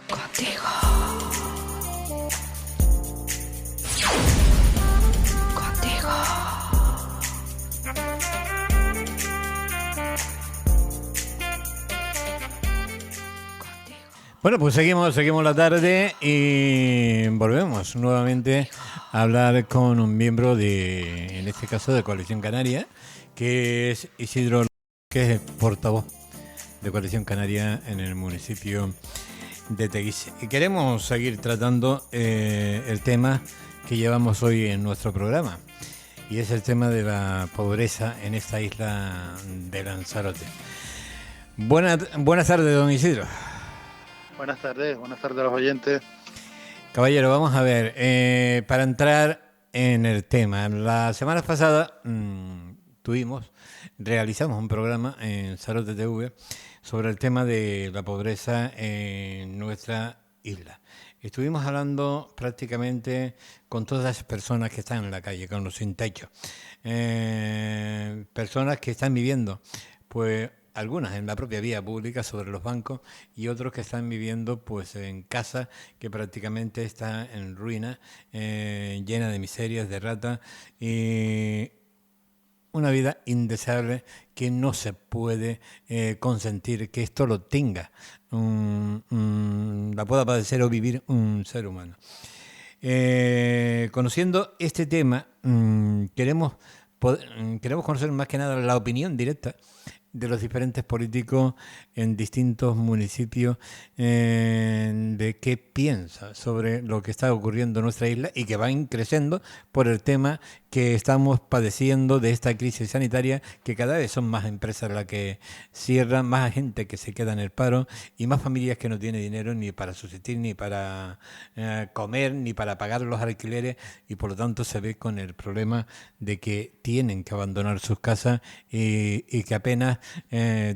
Contigo. Contigo. Bueno, pues seguimos la tarde y volvemos nuevamente a hablar con un miembro de, en este caso, de Coalición Canaria, que es Isidro, que es portavoz de Coalición Canaria en el municipio de Teguise. Y queremos seguir tratando el tema que llevamos hoy en nuestro programa, y es el tema de la pobreza en esta isla de Lanzarote. Buenas tardes, don Isidro. Buenas tardes a los oyentes. Caballero, vamos a ver, para entrar en el tema, la semana pasada realizamos un programa en Zarote TV sobre el tema de la pobreza en nuestra isla. Estuvimos hablando prácticamente con todas las personas que están en la calle, con los sin techo, personas que están viviendo, pues algunas en la propia vía pública sobre los bancos y otros que están viviendo pues en casa que prácticamente está en ruina, llena de miserias, de ratas y una vida indeseable que no se puede consentir que esto lo tenga, la pueda padecer o vivir un ser humano. Conociendo este tema, queremos conocer más que nada la opinión directa de los diferentes políticos en distintos municipios, de qué piensa sobre lo que está ocurriendo en nuestra isla y que va creciendo por el tema que estamos padeciendo de esta crisis sanitaria, que cada vez son más empresas las que cierran, más gente que se queda en el paro y más familias que no tienen dinero ni para subsistir, ni para comer, ni para pagar los alquileres, y por lo tanto se ve con el problema de que tienen que abandonar sus casas y que apenas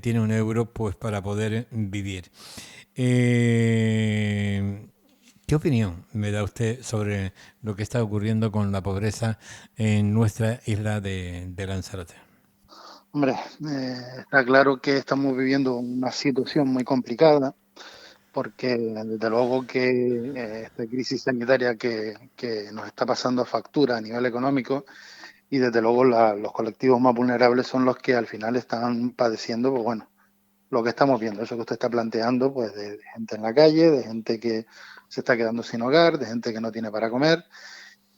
tiene un euro pues para poder vivir. ¿Qué opinión me da usted sobre lo que está ocurriendo con la pobreza en nuestra isla de Lanzarote? Hombre, está claro que estamos viviendo una situación muy complicada porque desde luego que esta crisis sanitaria que nos está pasando factura a nivel económico, y desde luego los colectivos más vulnerables son los que al final están padeciendo, pues bueno, lo que estamos viendo, eso que usted está planteando, pues de gente en la calle, de gente que se está quedando sin hogar, de gente que no tiene para comer.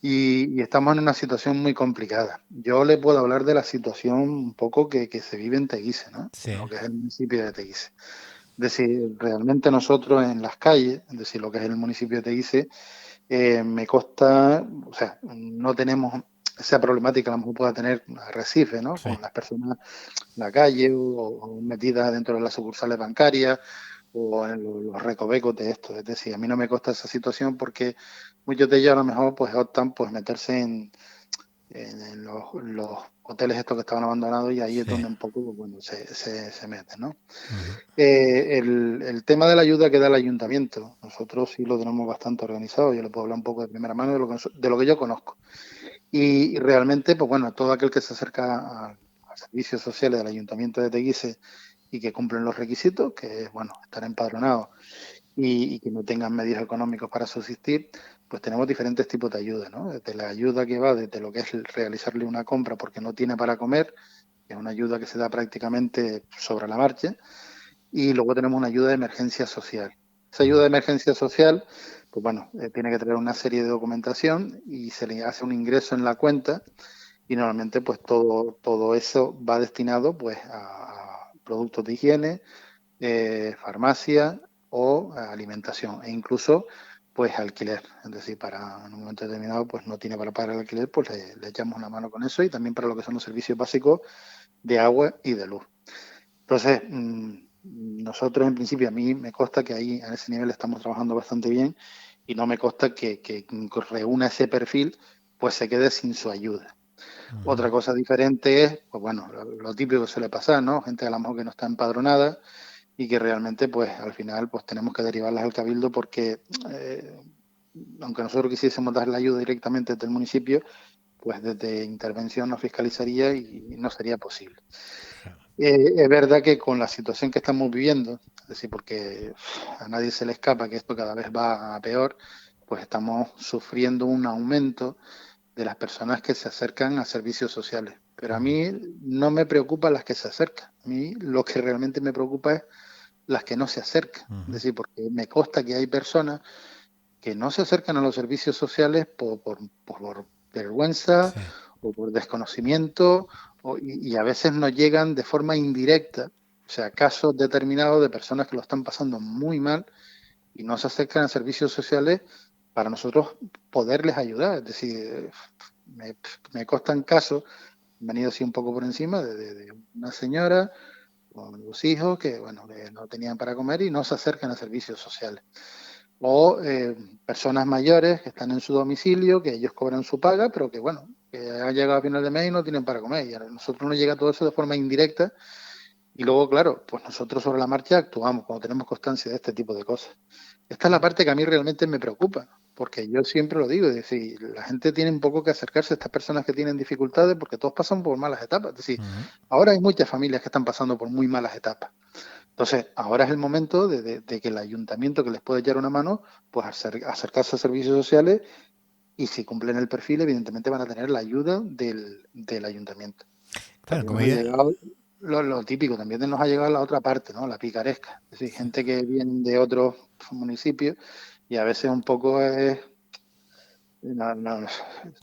Y estamos en una situación muy complicada. Yo le puedo hablar de la situación un poco que se vive en Teguise, ¿no? Sí. Lo que es el municipio de Teguise. Es decir, realmente nosotros en las calles, es decir, lo que es el municipio de Teguise, me consta, o sea, no tenemos esa problemática, a lo mejor pueda tener Arrecife, ¿no? Sí. Con las personas en la calle o metidas dentro de las sucursales bancarias o en los recovecos de esto. Es decir, a mí no me consta esa situación porque muchos de ellos a lo mejor pues optan pues meterse en los hoteles estos que estaban abandonados, y ahí Sí. es donde un poco pues, bueno, se meten, ¿no? Uh-huh. El tema de la ayuda que da el ayuntamiento, nosotros sí lo tenemos bastante organizado. Yo le puedo hablar un poco de primera mano de lo que yo conozco. Y realmente, pues bueno, todo aquel que se acerca a servicios sociales del Ayuntamiento de Teguise y que cumplen los requisitos, que es, bueno, estar empadronado y que no tengan medios económicos para subsistir, pues tenemos diferentes tipos de ayuda, ¿no? Desde la ayuda que va desde lo que es realizarle una compra porque no tiene para comer, que es una ayuda que se da prácticamente sobre la marcha, y luego tenemos una ayuda de emergencia social. Esa ayuda de emergencia social, pues bueno, tiene que tener una serie de documentación y se le hace un ingreso en la cuenta, y normalmente pues todo eso va destinado pues a productos de higiene, farmacia o alimentación, e incluso pues alquiler. Es decir, para en un momento determinado pues no tiene para pagar el alquiler, pues le echamos una mano con eso, y también para lo que son los servicios básicos de agua y de luz. Entonces, nosotros en principio, a mí me consta que ahí en ese nivel estamos trabajando bastante bien, y no me consta que reúna ese perfil pues se quede sin su ayuda. Uh-huh. Otra cosa diferente es, pues bueno, lo típico que suele pasar, ¿no? Gente a lo mejor que no está empadronada y que realmente pues al final pues tenemos que derivarlas al cabildo porque aunque nosotros quisiésemos dar la ayuda directamente desde el municipio, pues desde intervención nos fiscalizaría y no sería posible. Es verdad que con la situación que estamos viviendo, decir, porque a nadie se le escapa que esto cada vez va a peor, pues estamos sufriendo un aumento de las personas que se acercan a servicios sociales. Pero a mí no me preocupan las que se acercan. A mí lo que realmente me preocupa es las que no se acercan. Es decir, porque me consta que hay personas que no se acercan a los servicios sociales por vergüenza Sí. o por desconocimiento y a veces nos llegan de forma indirecta, o sea, casos determinados de personas que lo están pasando muy mal y no se acercan a servicios sociales para nosotros poderles ayudar. Es decir, me constan casos, me han ido así un poco por encima, de una señora con dos hijos que, bueno, que no tenían para comer y no se acercan a servicios sociales. O personas mayores que están en su domicilio, que ellos cobran su paga, pero que, bueno, que han llegado a final de mes y no tienen para comer. Y a nosotros nos llega todo eso de forma indirecta. Y luego, claro, pues nosotros sobre la marcha actuamos cuando tenemos constancia de este tipo de cosas. Esta es la parte que a mí realmente me preocupa, porque yo siempre lo digo, es decir, la gente tiene un poco que acercarse a estas personas que tienen dificultades porque todos pasan por malas etapas. Es decir, ahora hay muchas familias que están pasando por muy malas etapas. Entonces, ahora es el momento de que el ayuntamiento que les puede echar una mano, pues acercarse a servicios sociales y si cumplen el perfil, evidentemente van a tener la ayuda del ayuntamiento. Claro, También como nos ha ella... llegado lo típico, también nos ha llegado la otra parte, ¿no? La picaresca. Es decir, gente que viene de otros municipios y a veces un poco nos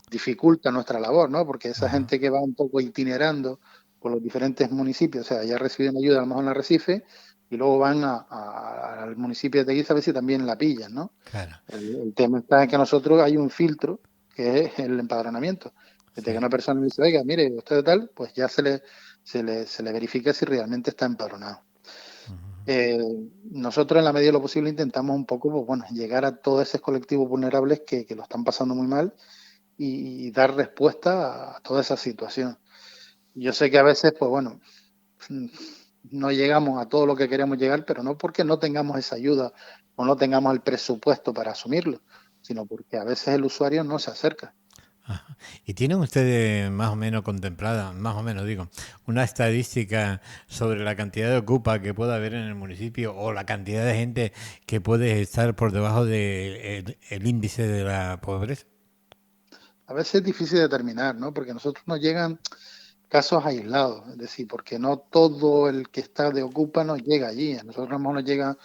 dificulta nuestra labor, ¿no? Porque esa gente que va un poco itinerando por los diferentes municipios, o sea, ya reciben ayuda a lo mejor en Arrecife y luego van al municipio de Teguise a ver si también la pillan, ¿no? Claro, El tema está en que nosotros hay un filtro que es el empadronamiento. Desde sí. que una persona dice, oiga, mire, usted tal, pues ya se le verifica si realmente está empadronado. Nosotros en la medida de lo posible intentamos un poco, pues, bueno, llegar a todos esos colectivos vulnerables que lo están pasando muy mal y dar respuesta a toda esa situación. Yo sé que a veces, pues bueno, no llegamos a todo lo que queremos llegar, pero no porque no tengamos esa ayuda o no tengamos el presupuesto para asumirlo, sino porque a veces el usuario no se acerca. Ajá. ¿Y tienen ustedes más o menos contemplada, más o menos digo, una estadística sobre la cantidad de ocupa que pueda haber en el municipio o la cantidad de gente que puede estar por debajo del el índice de la pobreza? A veces es difícil determinar, ¿no? Porque a nosotros nos llegan casos aislados, es decir, porque no todo el que está de ocupa nos llega allí. A nosotros a lo mejor nos llega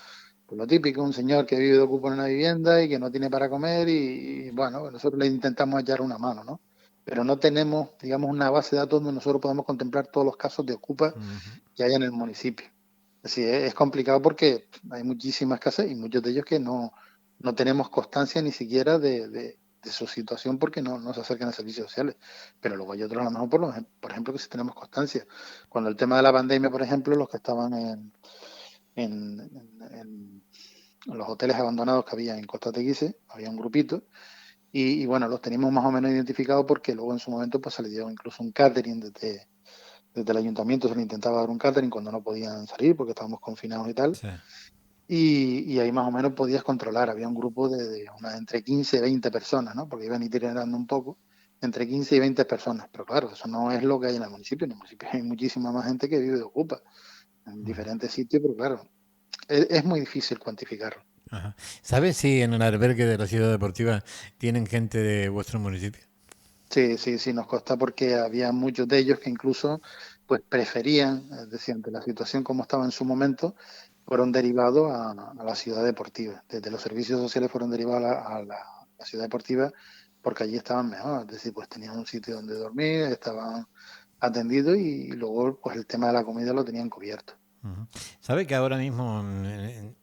pues lo típico, un señor que vive de ocupa en una vivienda y que no tiene para comer y, bueno, nosotros le intentamos echar una mano, ¿no? Pero no tenemos, digamos, una base de datos donde nosotros podamos contemplar todos los casos de ocupa que hay en el municipio. Es decir, es complicado porque hay muchísimas casas y muchos de ellos que no tenemos constancia ni siquiera de su situación porque no se acercan a servicios sociales. Pero luego hay otros, a lo mejor, por ejemplo, que sí tenemos constancia. Cuando el tema de la pandemia, por ejemplo, los que estaban en los hoteles abandonados que había en Costa Teguise, había un grupito, y bueno, los teníamos más o menos identificados porque luego en su momento pues se les dio incluso un catering desde el ayuntamiento, se le intentaba dar un catering cuando no podían salir porque estábamos confinados y tal, Sí. y ahí más o menos podías controlar, había un grupo entre 15 y 20 personas, ¿no? Porque iban itinerando un poco, entre 15 y 20 personas, pero claro, eso no es lo que hay en el municipio hay muchísima más gente que vive de ocupa en diferentes sitios, pero claro, es muy difícil cuantificarlo. Ajá. ¿Sabes si en el albergue de la ciudad deportiva tienen gente de vuestro municipio? Sí, sí, sí, nos consta porque había muchos de ellos que incluso pues preferían, es decir, ante la situación como estaba en su momento, fueron derivados a la ciudad deportiva. Desde los servicios sociales fueron derivados a la ciudad deportiva porque allí estaban mejor, es decir, pues tenían un sitio donde dormir, estaban atendidos y luego pues el tema de la comida lo tenían cubierto. Ujú. Sabe que ahora mismo,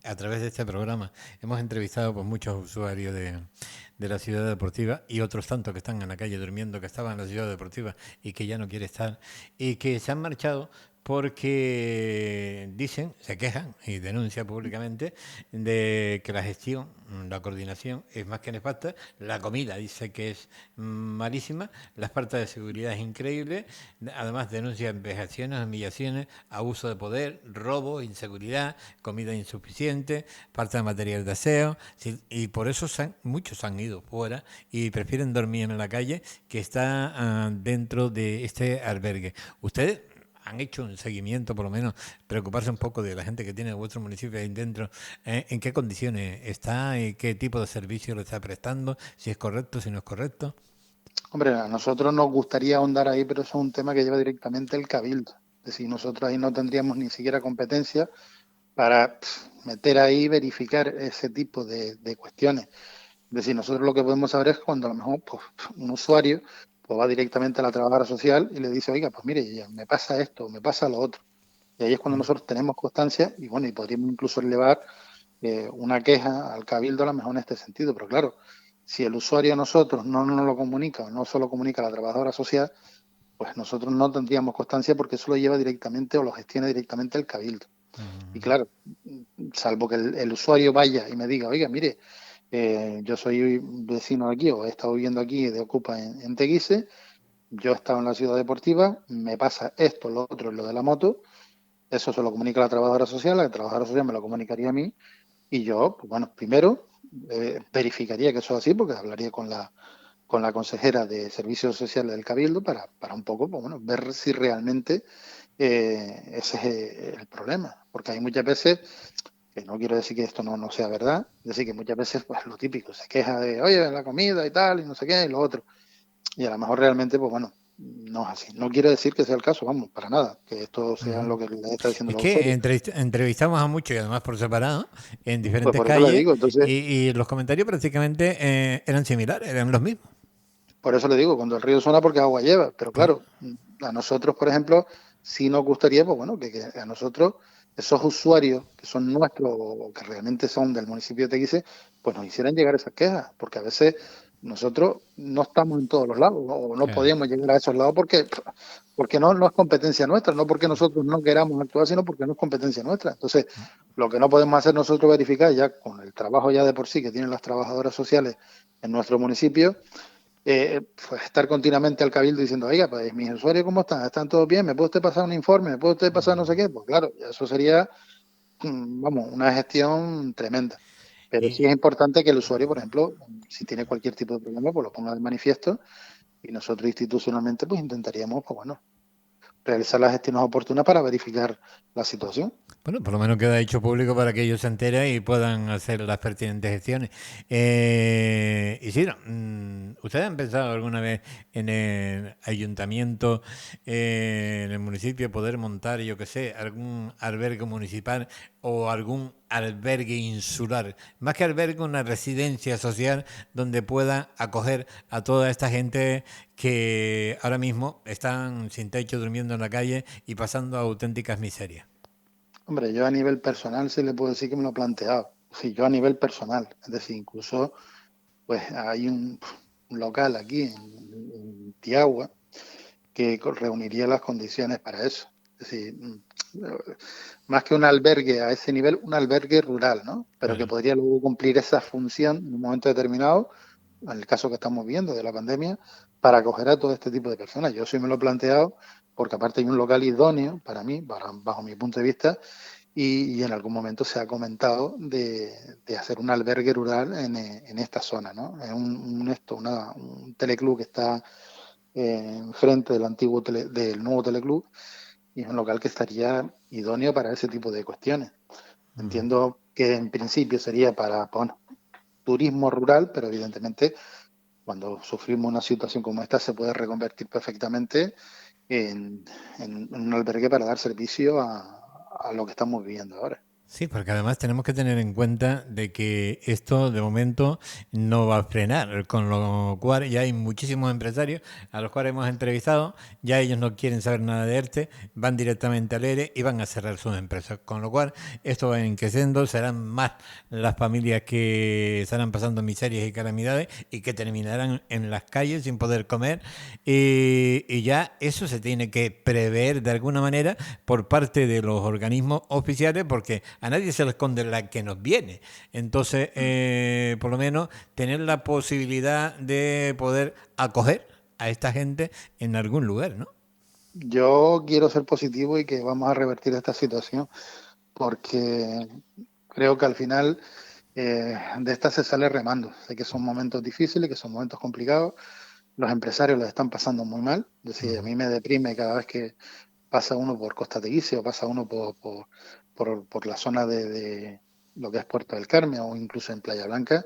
a través de este programa, hemos entrevistado pues, muchos usuarios de la ciudad deportiva y otros tantos que están en la calle durmiendo, que estaban en la ciudad deportiva y que ya no quiere estar, y que se han marchado porque dicen, se quejan y denuncian públicamente de que la gestión, la coordinación es más que nefasta, la comida dice que es malísima, la falta de seguridad es increíble, además denuncian vejaciones, humillaciones, abuso de poder, robo, inseguridad, comida insuficiente, falta de material de aseo, sí, y por eso muchos han ido fuera y prefieren dormir en la calle que está dentro de este albergue. Ustedes han hecho un seguimiento, por lo menos, preocuparse un poco de la gente que tiene vuestro municipio ahí dentro, en qué condiciones está y qué tipo de servicio le está prestando, si es correcto, si no es correcto. Hombre, a nosotros nos gustaría ahondar ahí, pero eso es un tema que lleva directamente el Cabildo. Es decir, nosotros ahí no tendríamos ni siquiera competencia para meter ahí y verificar ese tipo de cuestiones. Es decir, nosotros lo que podemos saber es cuando a lo mejor pues, un usuario pues, va directamente a la trabajadora social y le dice, oiga, pues mire, ya me pasa esto, me pasa lo otro. Y ahí es cuando nosotros tenemos constancia y bueno, y podríamos incluso elevar una queja al Cabildo a lo mejor en este sentido. Pero claro, si el usuario a nosotros no nos lo comunica o no solo comunica a la trabajadora social, pues nosotros no tendríamos constancia porque eso lo lleva directamente o lo gestiona directamente el Cabildo. Y claro, salvo que el usuario vaya y me diga, oiga, mire, yo soy vecino de aquí o he estado viviendo aquí de Ocupa en Teguise, yo he estado en la ciudad deportiva, me pasa esto, lo otro, lo de la moto, eso se lo comunica a la trabajadora social me lo comunicaría a mí y yo, pues bueno, primero verificaría que eso es así porque hablaría con la consejera de Servicios Sociales del Cabildo para un poco, pues bueno, ver si realmente ese es el problema. Porque hay muchas veces, que no quiero decir que esto no sea verdad, es decir, que muchas veces, pues lo típico, se queja de, oye, la comida y tal, y no sé qué, y lo otro. Y a lo mejor realmente, pues bueno, no es así. No quiero decir que sea el caso, vamos, para nada, que esto sea lo que le está diciendo Es los que usuarios. entrevistamos a muchos y además por separado en Pues diferentes por eso le calles digo, entonces, y los comentarios prácticamente eran similares, eran los mismos. por eso le digo, cuando el río suena porque agua lleva. Pero Claro. claro, a nosotros, por ejemplo, sí nos gustaría, pues bueno, que a nosotros, esos usuarios que son nuestros o que realmente son del municipio de Teguise, pues nos hicieran llegar esas quejas, porque a veces nosotros no estamos en todos los lados o no Claro. podemos llegar a esos lados porque no es competencia nuestra, no porque nosotros no queramos actuar, sino porque no es competencia nuestra. Entonces, lo que no podemos hacer nosotros verificar ya con el trabajo ya de por sí que tienen las trabajadoras sociales en nuestro municipio, pues estar continuamente al cabildo diciendo, oiga, pues mis usuarios, ¿cómo están? ¿Están todos bien? ¿Me puede usted pasar un informe? ¿Me puede usted pasar no sé qué? Pues claro, eso sería, vamos, una gestión tremenda. Pero sí Y es importante que el usuario, por ejemplo, si tiene cualquier tipo de problema, pues lo ponga de manifiesto y nosotros institucionalmente pues intentaríamos, pues bueno, realizar las gestiones oportunas para verificar la situación. bueno, por lo menos queda hecho público para que ellos se enteren y puedan hacer las pertinentes gestiones. Isidro, ¿ustedes han pensado alguna vez en el ayuntamiento, en el municipio, poder montar, yo qué sé, algún albergue municipal o algún albergue insular? Más que albergue, una residencia social donde pueda acoger a toda esta gente que ahora mismo están sin techo, durmiendo en la calle y pasando auténticas miserias. Hombre, yo a nivel personal sí le puedo decir que me lo he planteado. Sí, yo a nivel personal, es decir, incluso pues hay un local aquí en Tiagua que reuniría las condiciones para eso. Es decir, más que un albergue a ese nivel, un albergue rural, ¿no? Pero que Claro. podría luego cumplir esa función en un momento determinado, en el caso que estamos viendo de la pandemia, para acoger a todo este tipo de personas. Yo sí me lo he planteado, porque aparte hay un local idóneo para mí, bajo mi punto de vista, y en algún momento se ha comentado de hacer un albergue rural en esta zona, ¿no? Es un teleclub que está enfrente del del nuevo teleclub y es un local que estaría idóneo para ese tipo de cuestiones. Entiendo que en principio sería para, bueno, turismo rural, pero evidentemente cuando sufrimos una situación como esta se puede reconvertir perfectamente en, en un albergue para dar servicio a lo que estamos viviendo ahora. Sí, porque además tenemos que tener en cuenta de que esto de momento no va a frenar, con lo cual ya hay muchísimos empresarios a los cuales hemos entrevistado, ya ellos no quieren saber nada de ERTE, van directamente al ERE y van a cerrar sus empresas, con lo cual esto va creciendo, serán más las familias que estarán pasando miserias y calamidades y que terminarán en las calles sin poder comer y ya eso se tiene que prever de alguna manera por parte de los organismos oficiales porque a nadie se le esconde la que nos viene. Entonces, por lo menos, tener la posibilidad de poder acoger a esta gente en algún lugar, ¿no? Yo quiero ser positivo y que vamos a revertir esta situación porque creo que al final de esta se sale remando. Sé que son momentos difíciles, que son momentos complicados. Los empresarios los están pasando muy mal. Es decir, a mí me deprime cada vez que pasa uno por Costa Teguise o pasa uno por la zona de lo que es Puerto del Carmen o incluso en Playa Blanca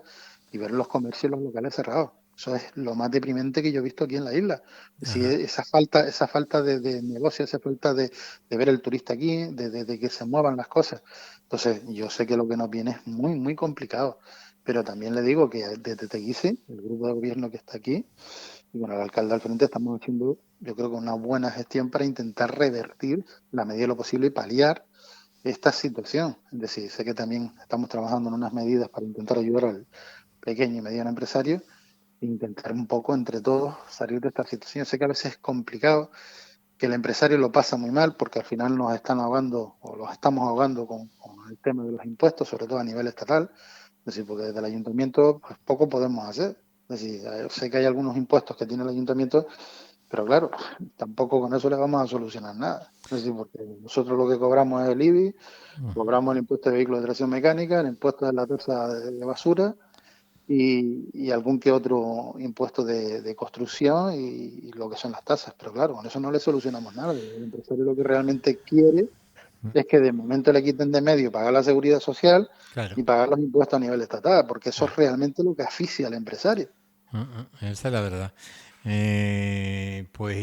y ver los comercios y los locales cerrados. Eso es lo más deprimente que yo he visto aquí en la isla. Sí, Ajá. esa falta de negocio, esa falta de ver el turista aquí, de que se muevan las cosas. Entonces, yo sé que lo que nos viene es muy, muy complicado. Pero también le digo que desde Teguise, el grupo de gobierno que está aquí, y con el alcalde al frente estamos haciendo, yo creo que una buena gestión para intentar revertir la medida de lo posible y paliar esta situación. Es decir, sé que también estamos trabajando en unas medidas para intentar ayudar al pequeño y mediano empresario e intentar un poco entre todos salir de esta situación. Sé que a veces es complicado, que el empresario lo pasa muy mal porque al final nos están ahogando o los estamos ahogando con el tema de los impuestos, sobre todo a nivel estatal. Es decir, porque desde el ayuntamiento pues, poco podemos hacer. Es decir, sé que hay algunos impuestos que tiene el ayuntamiento, pero claro, tampoco con eso le vamos a solucionar nada. Es decir, porque nosotros lo que cobramos es el IBI, cobramos el impuesto de vehículos de tracción mecánica, el impuesto de la tasa de basura y algún que otro impuesto de construcción y lo que son las tasas. Pero claro, con eso no le solucionamos nada. El empresario lo que realmente quiere es que de momento le quiten de medio pagar la seguridad social Claro. y pagar los impuestos a nivel estatal, porque eso Claro. es realmente lo que asfixia al empresario. Esa es la verdad. Pues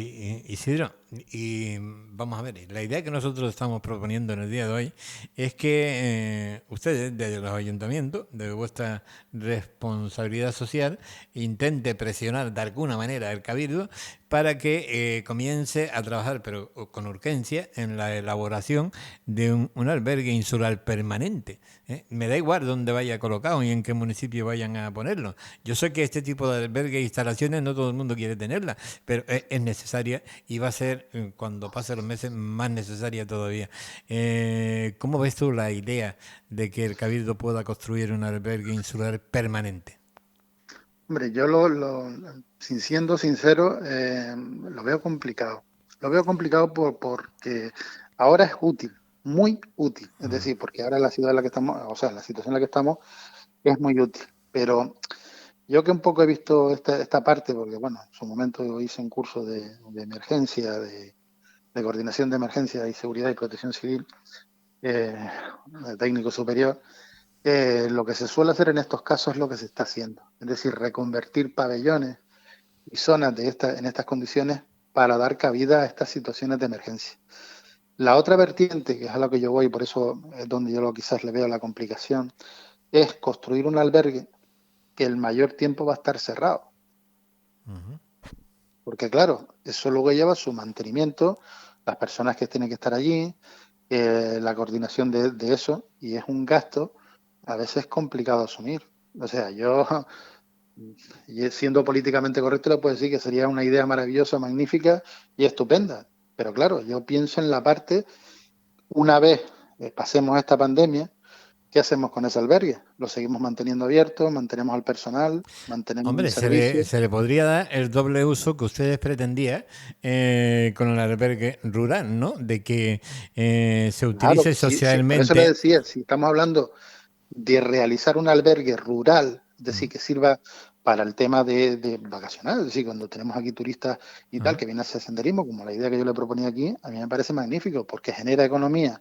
Isidro, y vamos a ver, la idea que nosotros estamos proponiendo en el día de hoy es que ustedes, desde los ayuntamientos, de vuestra responsabilidad social, intente presionar de alguna manera el Cabildo para que comience a trabajar, pero con urgencia, en la elaboración de un albergue insular permanente. Me da igual dónde vaya colocado y en qué municipio vayan a ponerlo. Yo sé que este tipo de albergue e instalaciones no todo el mundo quiere tenerla, pero es necesaria y va a ser, cuando pasen los meses, más necesaria todavía. ¿Cómo ves tú la idea de que el Cabildo pueda construir un albergue insular permanente? Hombre, yo siendo sincero, lo veo complicado. Lo veo complicado porque ahora es útil, muy útil. Es decir, porque ahora la ciudad en la que estamos, o sea, la situación en la que estamos es muy útil. Pero yo que un poco he visto esta parte, porque bueno, en su momento hice un curso de emergencia, de coordinación de emergencia y seguridad y protección civil, de técnico superior. Lo que se suele hacer en estos casos es lo que se está haciendo, es decir, reconvertir pabellones y zonas en estas condiciones para dar cabida a estas situaciones de emergencia. La otra vertiente, que es a lo que yo voy, por eso es donde yo quizás le veo la complicación, es construir un albergue que el mayor tiempo va a estar cerrado. Porque claro, eso luego lleva su mantenimiento, las personas que tienen que estar allí, la coordinación de eso, y es un gasto a veces complicado de asumir. O sea, yo, siendo políticamente correcto, le puedo decir que sería una idea maravillosa, magnífica y estupenda. Pero claro, yo pienso en la parte, una vez pasemos esta pandemia, ¿qué hacemos con ese albergue? ¿Lo seguimos manteniendo abierto? ¿Mantenemos al personal? ¿Mantenemos un Hombre, servicio? se le podría dar el doble uso que ustedes pretendían con el albergue rural, ¿no? De que se Claro, utilice sí, sí, por eso le socialmente. decía, si estamos hablando de realizar un albergue rural, es decir, que sirva para el tema de vacacional, es decir, cuando tenemos aquí turistas y tal, Ajá. que vienen a hacer senderismo, como la idea que yo le proponía aquí, a mí me parece magnífico, porque genera economía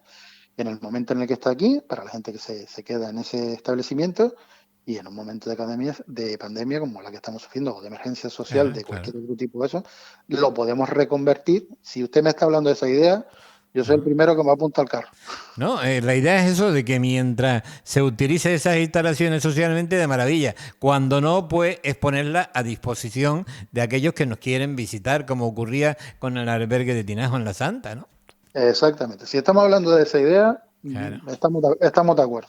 en el momento en el que está aquí, para la gente que se queda en ese establecimiento, y en un momento de pandemia como la que estamos sufriendo, o de emergencia social, Claro, de claro. cualquier otro tipo de eso, lo podemos reconvertir. Si usted me está hablando de esa idea, yo soy el primero que me apunta al carro. No, la idea es eso, de que mientras se utilice esas instalaciones socialmente, de maravilla. Cuando no, pues es ponerlas a disposición de aquellos que nos quieren visitar, como ocurría con el albergue de Tinajo en La Santa, ¿no? Exactamente. Si estamos hablando de esa idea, Claro. estamos de acuerdo.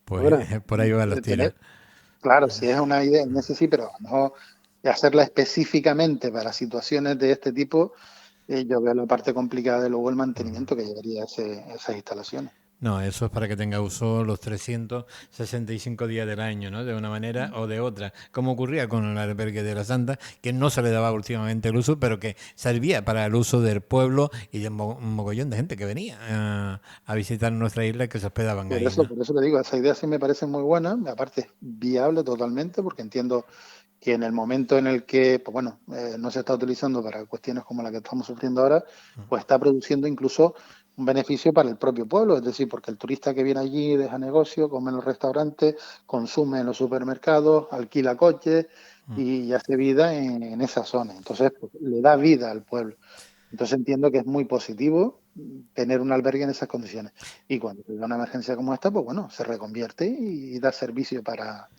Ahora, Pues por ahí van los tiros. claro, si es una idea, en ese sí, pero a lo mejor hacerla específicamente para situaciones de este tipo, yo veo la parte complicada de luego el mantenimiento que llevaría esas instalaciones. No, eso es para que tenga uso los 365 días del año, ¿no? De una manera o de otra. Como ocurría con el albergue de la Santa, que no se le daba últimamente el uso, pero que servía para el uso del pueblo y de un mogollón de gente que venía a visitar nuestra isla y que se hospedaban ahí, ¿no? Por eso le digo, esa idea sí me parece muy buena, aparte es viable totalmente, porque entiendo que en el momento en el que, pues bueno, no se está utilizando para cuestiones como la que estamos sufriendo ahora, pues está produciendo incluso un beneficio para el propio pueblo, es decir, porque el turista que viene allí deja negocio, come en los restaurantes, consume en los supermercados, alquila coches y hace vida en esa zona. Entonces, pues, le da vida al pueblo. Entonces entiendo que es muy positivo tener un albergue en esas condiciones. Y cuando se da una emergencia como esta, pues bueno, se reconvierte y da servicio para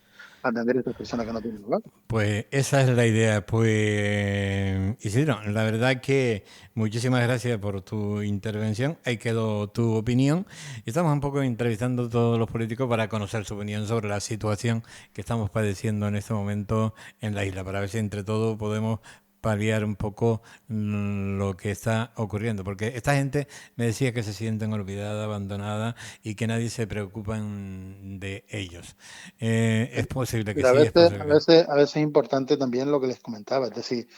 atender a estas personas que no tienen lugar. Pues esa es la idea. Pues Isidro, la verdad que muchísimas gracias por tu intervención. Ahí quedó tu opinión. Estamos un poco entrevistando a todos los políticos para conocer su opinión sobre la situación que estamos padeciendo en este momento en la isla, para ver si entre todos podemos paliar un poco lo que está ocurriendo, porque esta gente me decía que se sienten olvidada, abandonada y que nadie se preocupa de ellos. Es posible que Pero sí, es posible que no. a veces es importante también lo que les comentaba, es decir,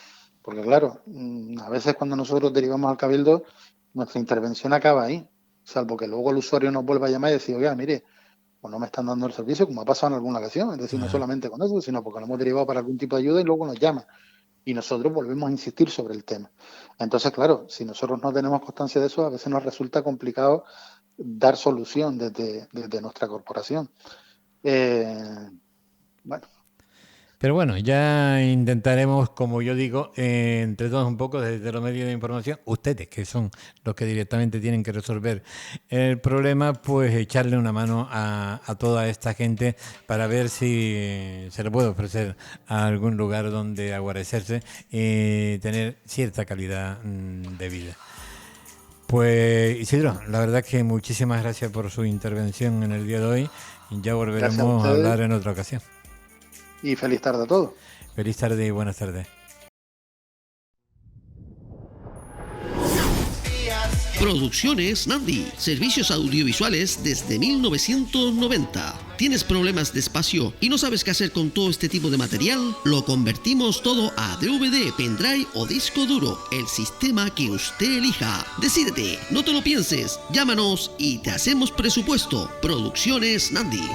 porque claro, a veces cuando nosotros derivamos al cabildo, nuestra intervención acaba ahí, salvo que luego el usuario nos vuelva a llamar y decir, oiga, mire, pues no me están dando el servicio, como ha pasado en alguna ocasión, es decir, no solamente con eso, sino porque lo hemos derivado para algún tipo de ayuda y luego nos llama. Y nosotros volvemos a insistir sobre el tema. Entonces, claro, si nosotros no tenemos constancia de eso, a veces nos resulta complicado dar solución desde nuestra corporación. Bueno, Pero bueno, ya intentaremos, como yo digo, entre todos un poco desde los medios de información, ustedes que son los que directamente tienen que resolver el problema, pues echarle una mano a toda esta gente para ver si se le puede ofrecer a algún lugar donde aguarecerse y tener cierta calidad de vida. Pues Isidro, la verdad que muchísimas gracias por su intervención en el día de hoy. Ya volveremos a hablar en otra ocasión. Y feliz tarde a todos. Feliz tarde y buenas tardes. Producciones Nandi. Servicios audiovisuales desde 1990. ¿Tienes problemas de espacio y no sabes qué hacer con todo este tipo de material? Lo convertimos todo a DVD, pendrive o disco duro. El sistema que usted elija. Decídete, no te lo pienses. Llámanos y te hacemos presupuesto. Producciones Nandi.